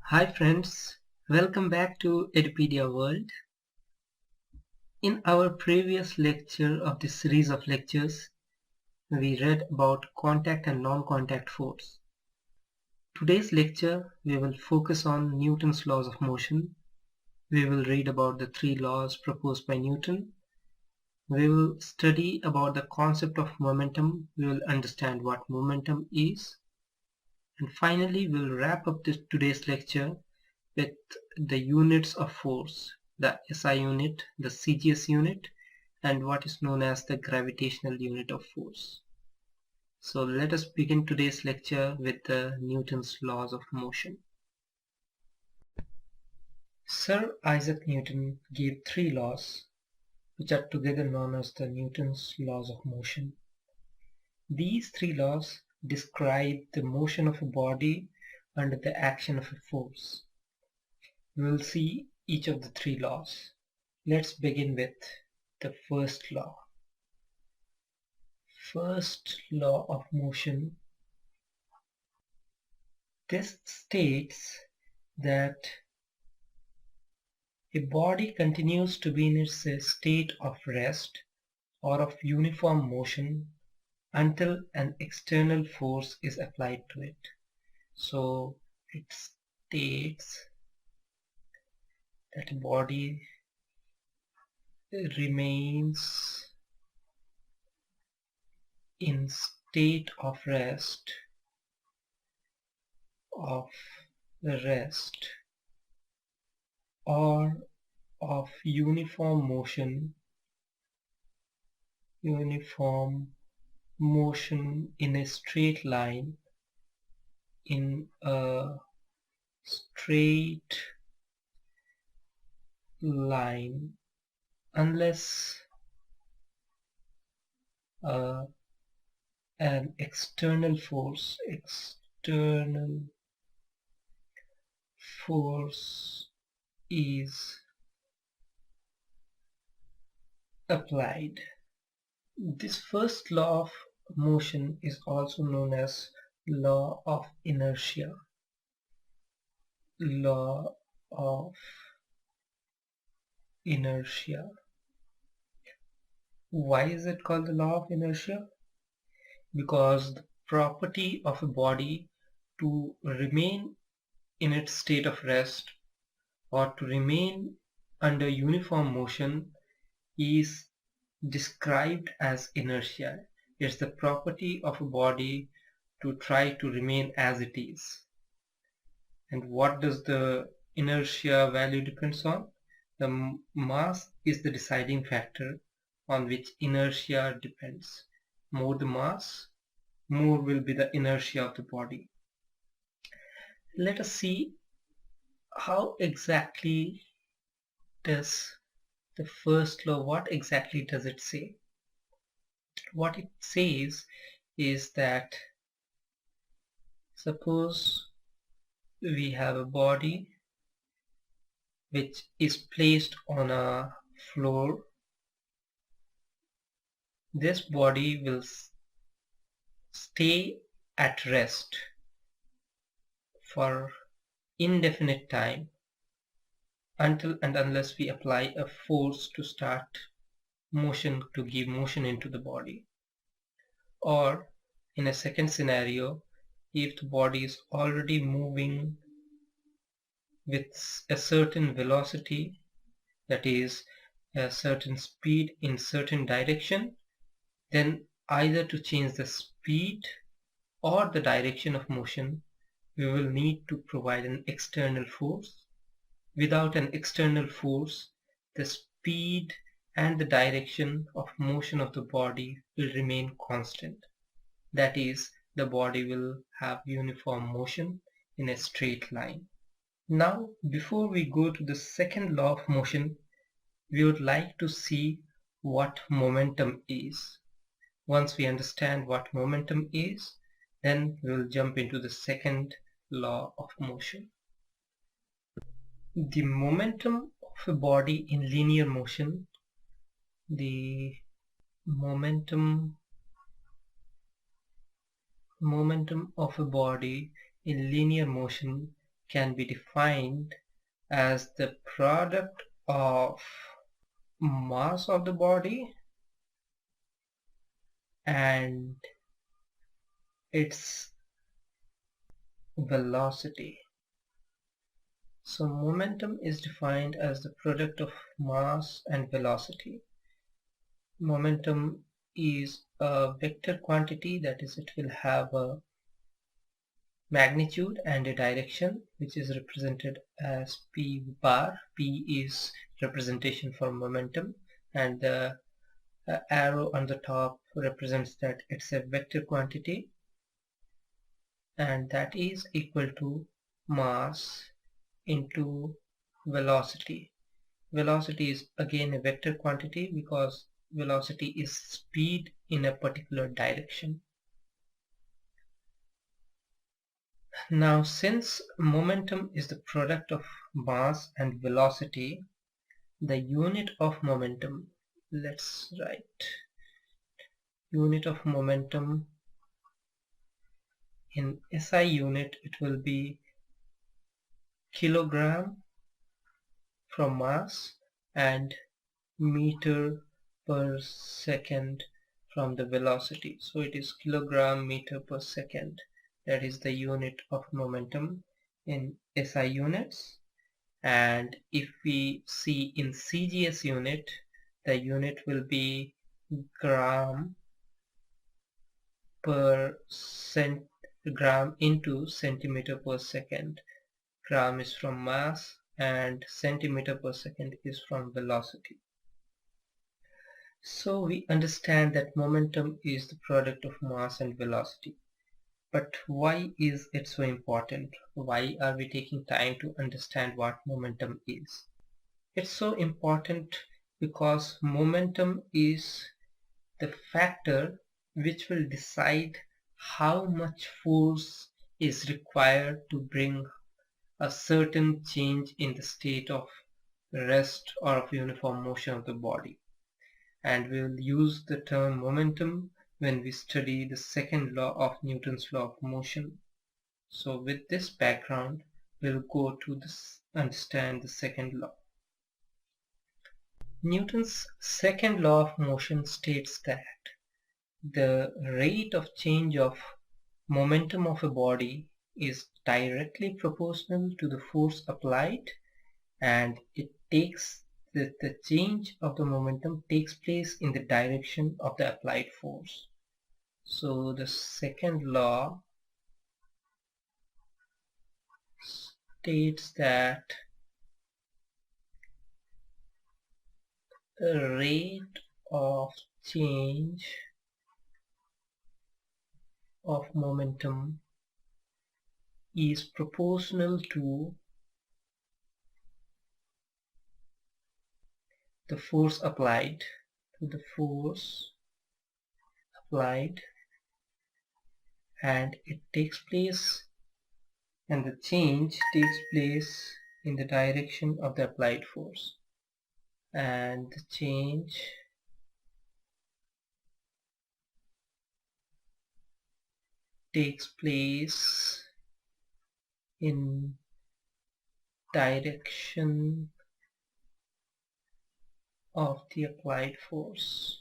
Hi friends, welcome back to Edupedia World. In our previous lecture of this series of lectures, we read about contact and non-contact force. Today's lecture, we will focus on Newton's laws of motion. We will read about the three laws proposed by Newton. We will study about the concept of momentum. We will understand what momentum is. And finally, we'll wrap up today's lecture with the units of force, the SI unit, the CGS unit, and what is known as the gravitational unit of force. So let us begin today's lecture with Newton's laws of motion. Sir Isaac Newton gave three laws, which are together known as the Newton's laws of motion. These three laws describe the motion of a body under the action of a force. We will see each of the three laws. Let's begin with the first law. First law of motion. This states that a body continues to be in its state of rest or of uniform motion until an external force is applied to it. So it states that a body remains in state of rest or of uniform motion in a straight line unless an external force is applied. This first law of motion is also known as law of inertia. Law of inertia. Why is it called the law of inertia? Because the property of a body to remain in its state of rest or to remain under uniform motion is described as inertia. It's the property of a body to try to remain as it is. And what does the inertia value depends on? The mass is the deciding factor on which inertia depends. More the mass, more will be the inertia of the body. Let us see how exactly does the first law, what exactly does it say? What it says is that suppose we have a body which is placed on a floor. This body will stay at rest for indefinite time until and unless we apply a force to start motion, to give motion into the body. Or in a second scenario, if the body is already moving with a certain velocity, that is a certain speed in certain direction, then either to change the speed or the direction of motion, we will need to provide an external force. Without an external force, the speed and the direction of motion of the body will remain constant. That is, the body will have uniform motion in a straight line. Now, before we go to the second law of motion, we would like to see what momentum is. Once we understand what momentum is, then we will jump into the second law of motion. The momentum of a body in linear motion, the momentum of a body in linear motion can be defined as the product of mass of the body and its velocity. So momentum is defined as the product of mass and velocity. Momentum is a vector quantity, that is, it will have a magnitude and a direction, which is represented as p bar. P is representation for momentum, and the arrow on the top represents that it's a vector quantity, and that is equal to mass into velocity. Velocity is again a vector quantity because velocity is speed in a particular direction. Now, since momentum is the product of mass and velocity, the unit of momentum, let's write unit of momentum in SI unit, it will be kilogram from mass and meter per second from the velocity. So it is kilogram meter per second. That is the unit of momentum in SI units. And if we see in CGS unit, the unit will be gram per gram into centimeter per second. Gram is from mass and centimeter per second is from velocity. So we understand that momentum is the product of mass and velocity. But why is it so important? Why are we taking time to understand what momentum is? It's so important because momentum is the factor which will decide how much force is required to bring a certain change in the state of rest or of uniform motion of the body. And we will use the term momentum when we study the second law of Newton's law of motion. So with this background, we'll go to understand the second law. Newton's second law of motion states that the rate of change of momentum of a body is directly proportional to the force applied, and the change of the momentum takes place in the direction of the applied force. So the second law states that the rate of change of momentum is proportional to the force applied, and it takes place, and the change takes place in the direction of the applied force, and the change takes place in direction of the applied force.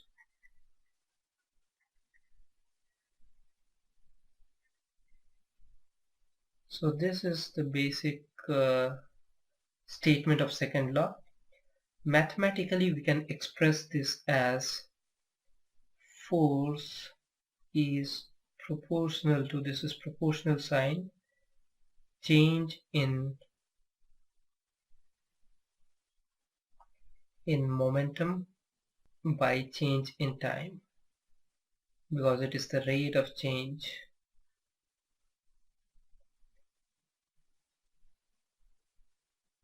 So this is the basic statement of second law. Mathematically, we can express this as force is proportional to, this is proportional sign, change in momentum by change in time, because it is the rate of change.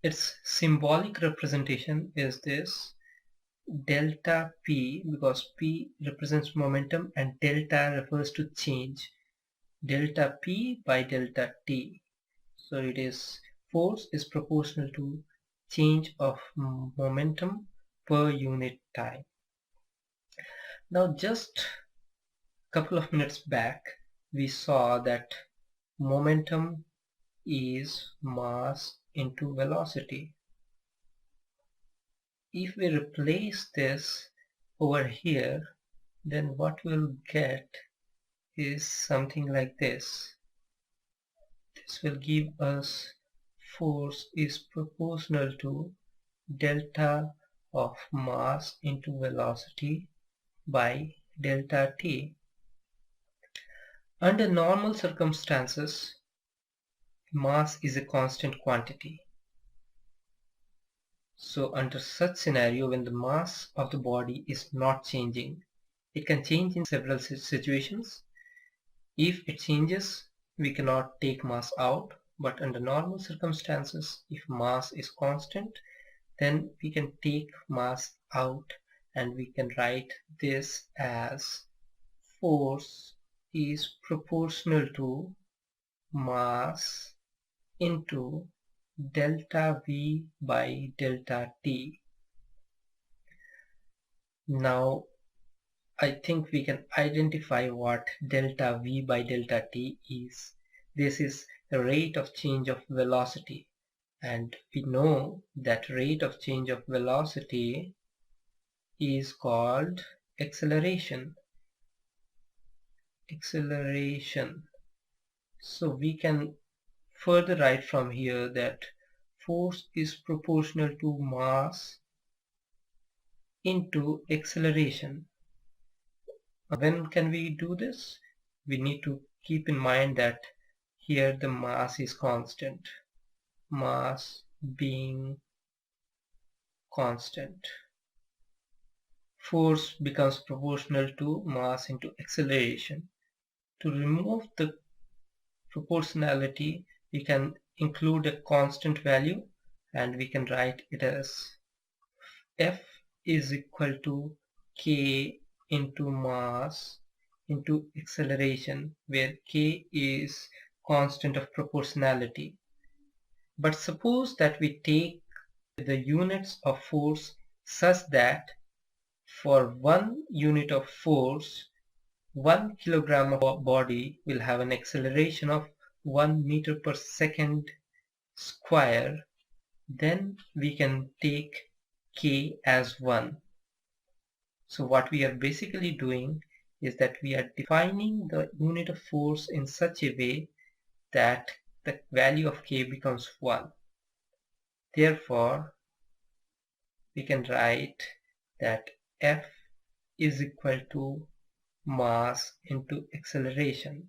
Its symbolic representation is this delta p, because p represents momentum and delta refers to change. Delta p by delta t. So it is force is proportional to change of momentum per unit time. Now just a couple of minutes back we saw that momentum is mass into velocity. If we replace this over here, then what we'll get is something like this. This will give us force is proportional to delta of mass into velocity by delta t. Under normal circumstances, mass is a constant quantity. So under such scenario, when the mass of the body is not changing, it can change in several situations. If it changes, we cannot take mass out, but under normal circumstances, if mass is constant, then we can take mass out, and we can write this as force is proportional to mass into delta V by delta T. Now I think we can identify what delta V by delta T is. This is the rate of change of velocity, and we know that rate of change of velocity is called acceleration. So we can further write from here that force is proportional to mass into acceleration. When can we do this? We need to keep in mind that here the mass is constant. Mass being constant, force becomes proportional to mass into acceleration. To remove the proportionality, we can include a constant value, and we can write it as F is equal to K into mass into acceleration, where K is constant of proportionality. But suppose that we take the units of force such that for 1 unit of force, 1 kilogram of body will have an acceleration of 1 meter per second square, then we can take K as 1. So what we are basically doing is that we are defining the unit of force in such a way that the value of K becomes 1. Therefore, we can write that F is equal to mass into acceleration.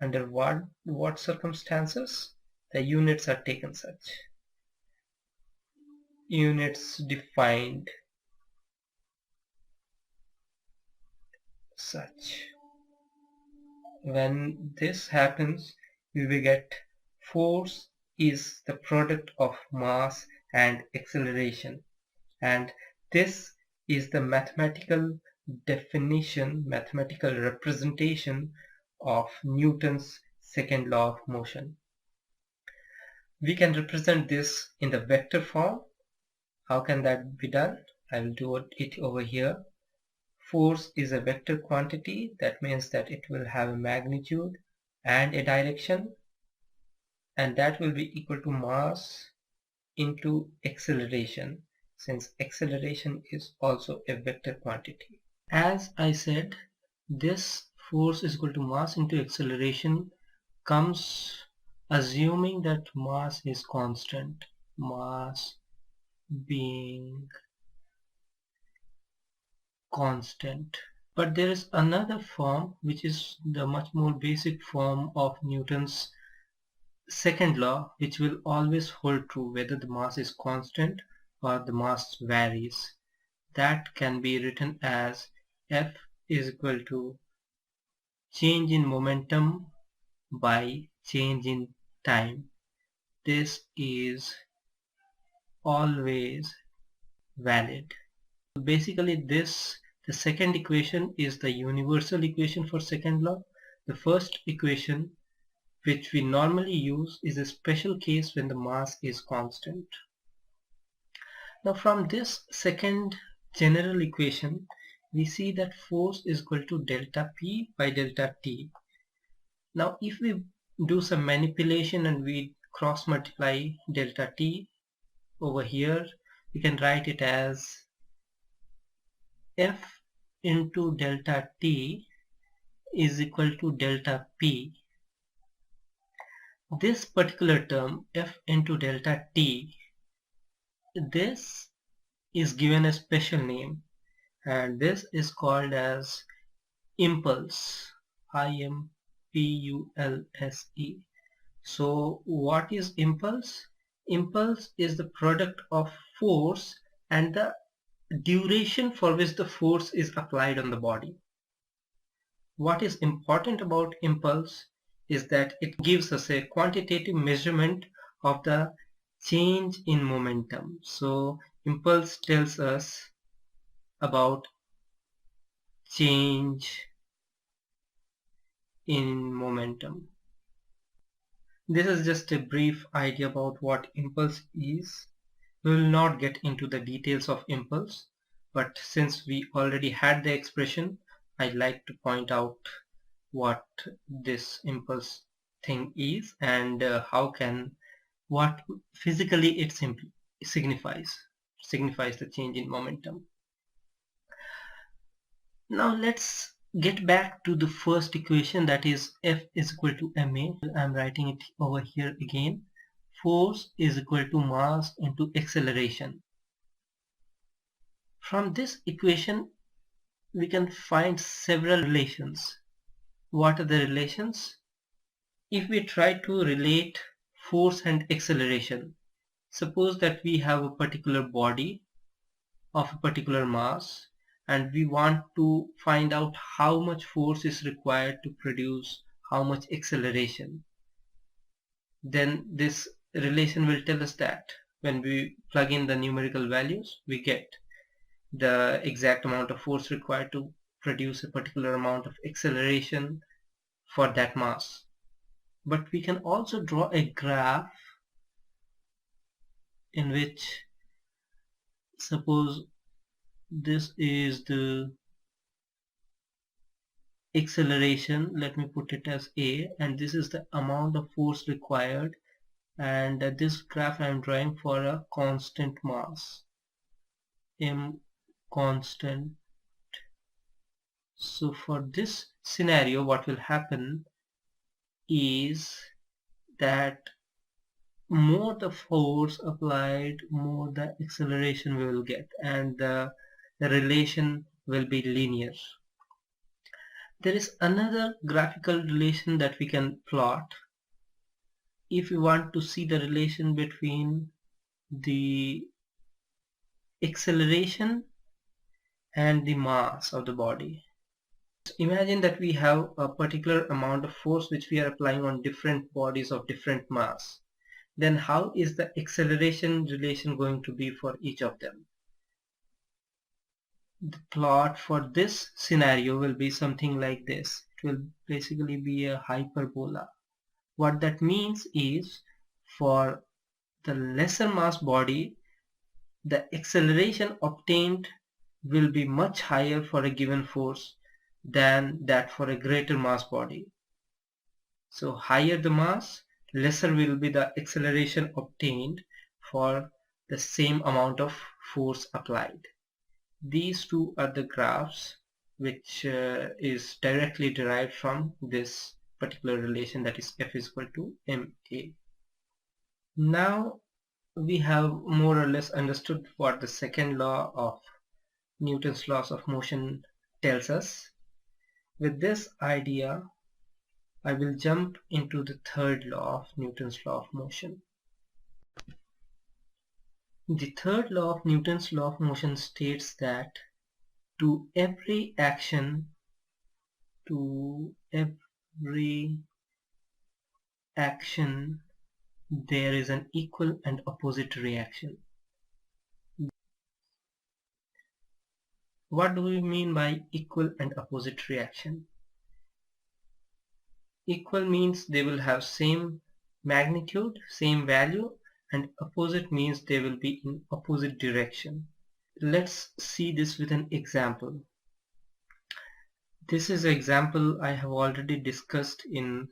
Under what circumstances? The units are taken such. Units defined such. When this happens, we will get force is the product of mass and acceleration, and this is the mathematical definition, mathematical representation of Newton's second law of motion. We can represent this in the vector form. How can that be done? I will do it over here. Force is a vector quantity. That means that it will have a magnitude and a direction, and that will be equal to mass into acceleration, since acceleration is also a vector quantity. As I said, this force is equal to mass into acceleration comes assuming that mass is constant, mass being constant. But there is another form which is the much more basic form of Newton's second law, which will always hold true whether the mass is constant or the mass varies. That can be written as F is equal to change in momentum by change in time. This is always valid. Basically the second equation is the universal equation for second law. The first equation, which we normally use, is a special case when the mass is constant. Now from this second general equation, we see that force is equal to delta P by delta T. Now if we do some manipulation and we cross multiply delta t over here, we can write it as F into delta t is equal to delta p. This particular term, F into delta t, this is given a special name, and this is called as impulse. I-M-P-U-L-S-E. So what is impulse? Impulse is the product of force and the duration for which the force is applied on the body. What is important about impulse is that it gives us a quantitative measurement of the change in momentum. So impulse tells us about change in momentum. This is just a brief idea about what impulse is. We will not get into the details of impulse, but since we already had the expression, I'd like to point out what this impulse thing is and what physically it simply signifies the change in momentum. Now let's get back to the first equation, that is F is equal to ma. I'm writing it over here again. Force is equal to mass into acceleration. From this equation we can find several relations. What are the relations? If we try to relate force and acceleration, suppose that we have a particular body of a particular mass and we want to find out how much force is required to produce how much acceleration, then this relation will tell us that when we plug in the numerical values, we get the exact amount of force required to produce a particular amount of acceleration for that mass. But we can also draw a graph in which, suppose this is the acceleration, let me put it as A, and this is the amount of force required, and this graph I am drawing for a constant mass, M constant. So for this scenario, what will happen is that more the force applied, more the acceleration we will get, and the relation will be linear. There is another graphical relation that we can plot. If you want to see the relation between the acceleration and the mass of the body. Imagine that we have a particular amount of force which we are applying on different bodies of different mass. Then how is the acceleration relation going to be for each of them? The plot for this scenario will be something like this. It will basically be a hyperbola. What that means is, for the lesser mass body, the acceleration obtained will be much higher for a given force than that for a greater mass body. So higher the mass, lesser will be the acceleration obtained for the same amount of force applied. These two are the graphs which is directly derived from this particular relation, that is F is equal to ma. Now we have more or less understood what the second law of Newton's laws of motion tells us. With this idea, I will jump into the third law of Newton's law of motion. The third law of Newton's law of motion states that to every action there is an equal and opposite reaction. What do we mean by equal and opposite reaction? Equal means they will have same magnitude, same value, and opposite means they will be in opposite direction. Let's see this with an example. This is an example I have already discussed in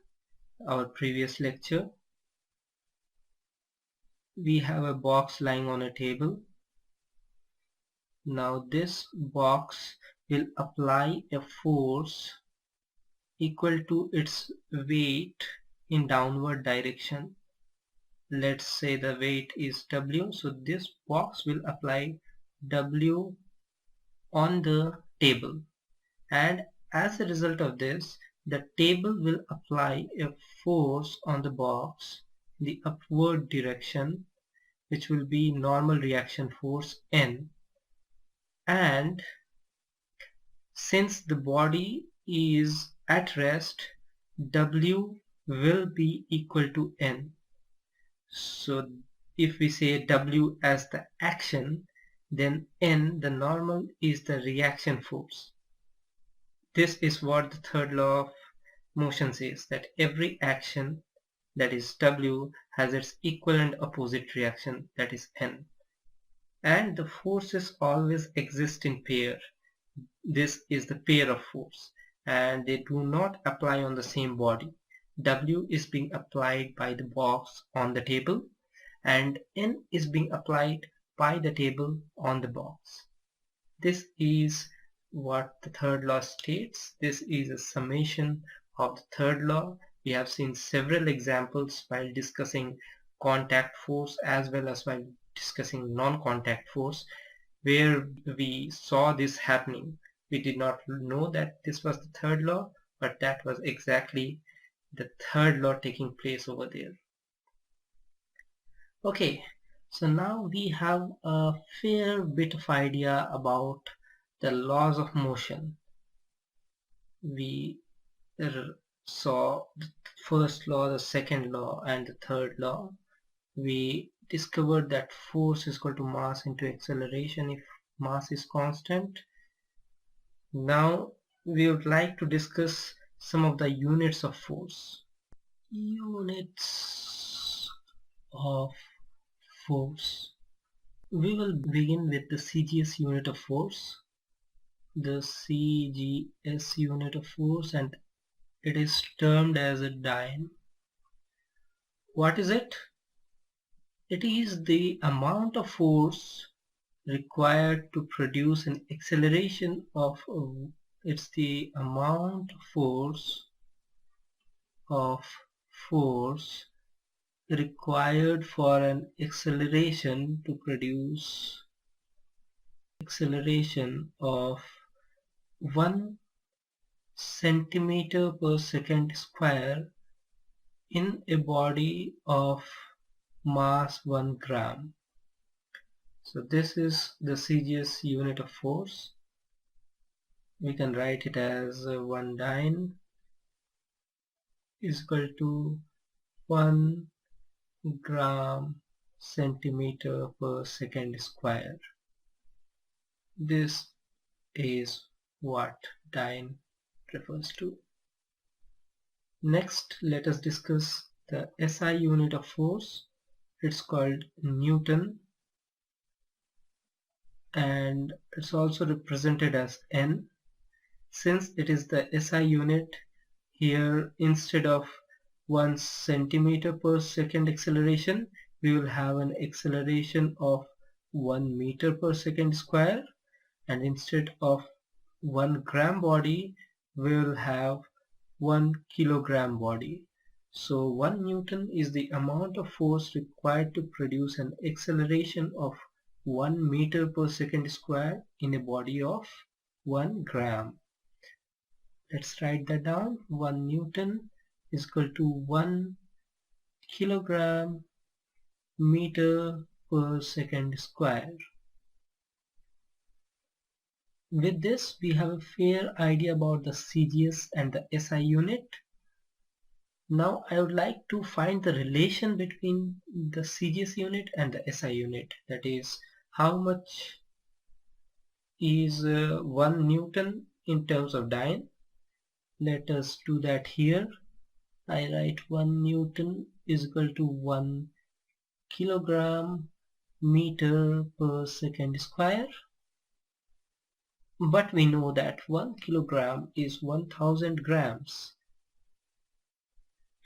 our previous lecture. We have a box lying on a table. Now this box will apply a force equal to its weight in downward direction. Let's say the weight is W, so this box will apply W on the table, and as a result of this, the table will apply a force on the box in the upward direction, which will be normal reaction force N. And since the body is at rest, W will be equal to N. So if we say W as the action, then N, the normal, is the reaction force. This is what the third law of motion says, that every action, that is W, has its equal and opposite reaction, that is N. And the forces always exist in pair. This is the pair of force, and they do not apply on the same body. W is being applied by the box on the table, and N is being applied by the table on the box. This is what the third law states. This is a summation of the third law. We have seen several examples while discussing contact force as well as while discussing non-contact force, where we saw this happening. We did not know that this was the third law, but that was exactly the third law taking place over there. Okay, so now we have a fair bit of idea about the laws of motion. We saw the first law, the second law, and the third law. We discovered that force is equal to mass into acceleration if mass is constant. Now we would like to discuss some of the units of force. Units of force. We will begin with the CGS unit of force. The CGS unit of force, and it is termed as a dyne. What is it? It is the amount of force required to produce an acceleration of it's the amount of force required for an acceleration to produce acceleration of 1 centimeter per second square in a body of mass 1 gram. So this is the CGS unit of force. We can write it as 1 dyne is equal to 1 gram centimeter per second square. This is what dyne refers to. Next, let us discuss the SI unit of force. It's called Newton, and it's also represented as N. Since it is the SI unit, here instead of 1 centimeter per second acceleration, we will have an acceleration of 1 meter per second square, and instead of 1 gram body, we will have 1 kilogram body. So 1 Newton is the amount of force required to produce an acceleration of 1 meter per second square in a body of 1 gram. Let's write that down. 1 Newton is equal to 1 kilogram meter per second square. With this, we have a fair idea about the CGS and the SI unit. Now I would like to find the relation between the CGS unit and the SI unit. That is, how much is 1 Newton in terms of dyne. Let us do that here. I write 1 Newton is equal to 1 kilogram meter per second square. But we know that 1 kilogram is 1000 grams.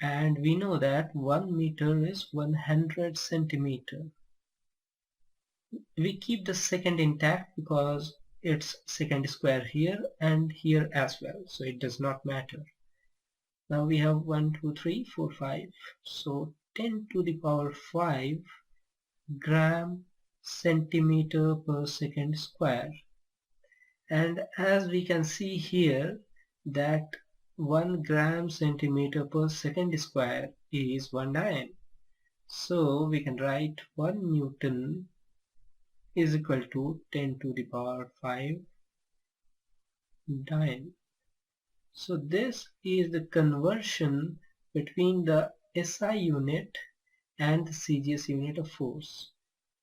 and we know that 1 meter is 100 centimeter. We keep the second intact because it's second square here and here as well, so it does not matter. Now we have 1 2 3 4 5, so 10 to the power 5 gram centimeter per second square. And as we can see here that 1 gram centimeter per second square is 1 Dalton. So we can write 1 Newton is equal to 10 to the power 5 Dalton. So this is the conversion between the SI unit and the CGS unit of force.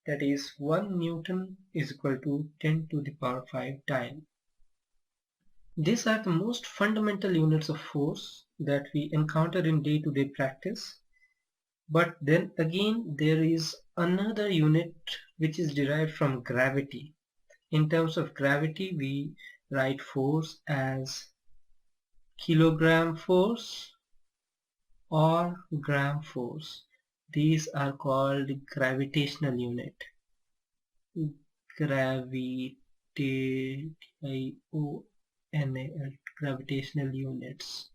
That is 1 Newton is equal to 10 to the power 5 Dalton. These are the most fundamental units of force that we encounter in day-to-day practice. But then again there is another unit which is derived from gravity. In terms of gravity we write force as kilogram force or gram force. These are called gravitational unit. Gravitational units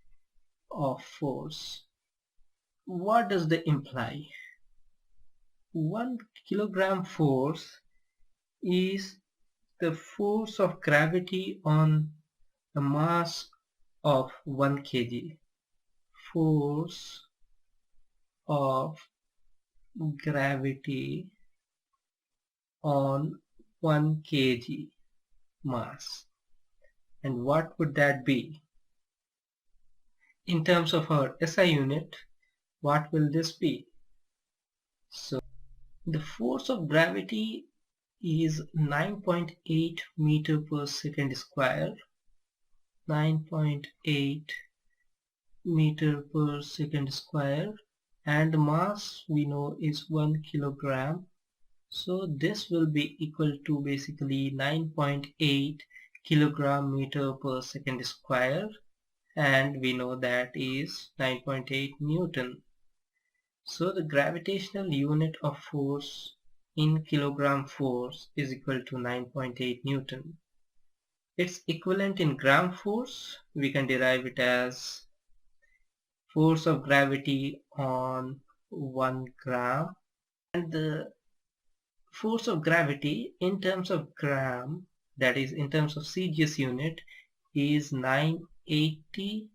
of force. What does they imply? 1 kilogram force is the force of gravity on the mass of 1 kg. Force of gravity on 1 kg mass. And what would that be? In terms of our SI unit, what will this be? So the force of gravity is 9.8 meter per second square. 9.8 meter per second square, and the mass we know is 1 kilogram. So this will be equal to basically 9.8 kilogram meter per second square, and we know that is 9.8 Newton. So the gravitational unit of force in kilogram force is equal to 9.8 Newton. Its equivalent in gram force, we can derive it as force of gravity on 1 gram, and the force of gravity in terms of gram, that is in terms of CGS unit, is 980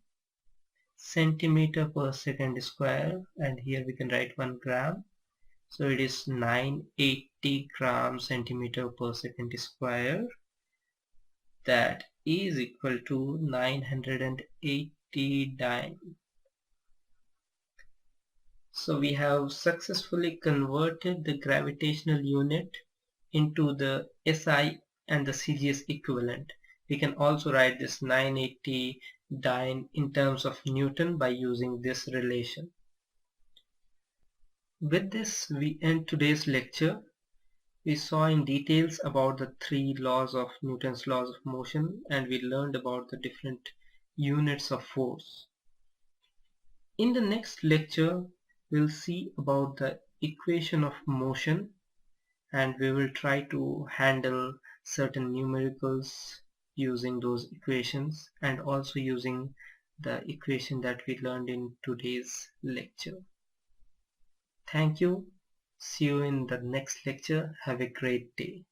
centimeter per second square, and here we can write 1 gram, so it is 980 gram centimeter per second square. That is equal to 980 Dalton. So we have successfully converted the gravitational unit into the SI and the CGS equivalent. We can also write this 980 Dalton in terms of Newton by using this relation. With this we end today's lecture. We saw in details about the 3 laws of Newton's laws of motion, and we learned about the different units of force. In the next lecture we'll see about the equation of motion, and we will try to handle certain numericals using those equations and also using the equation that we learned in today's lecture. Thank you. See you in the next lecture. Have a great day.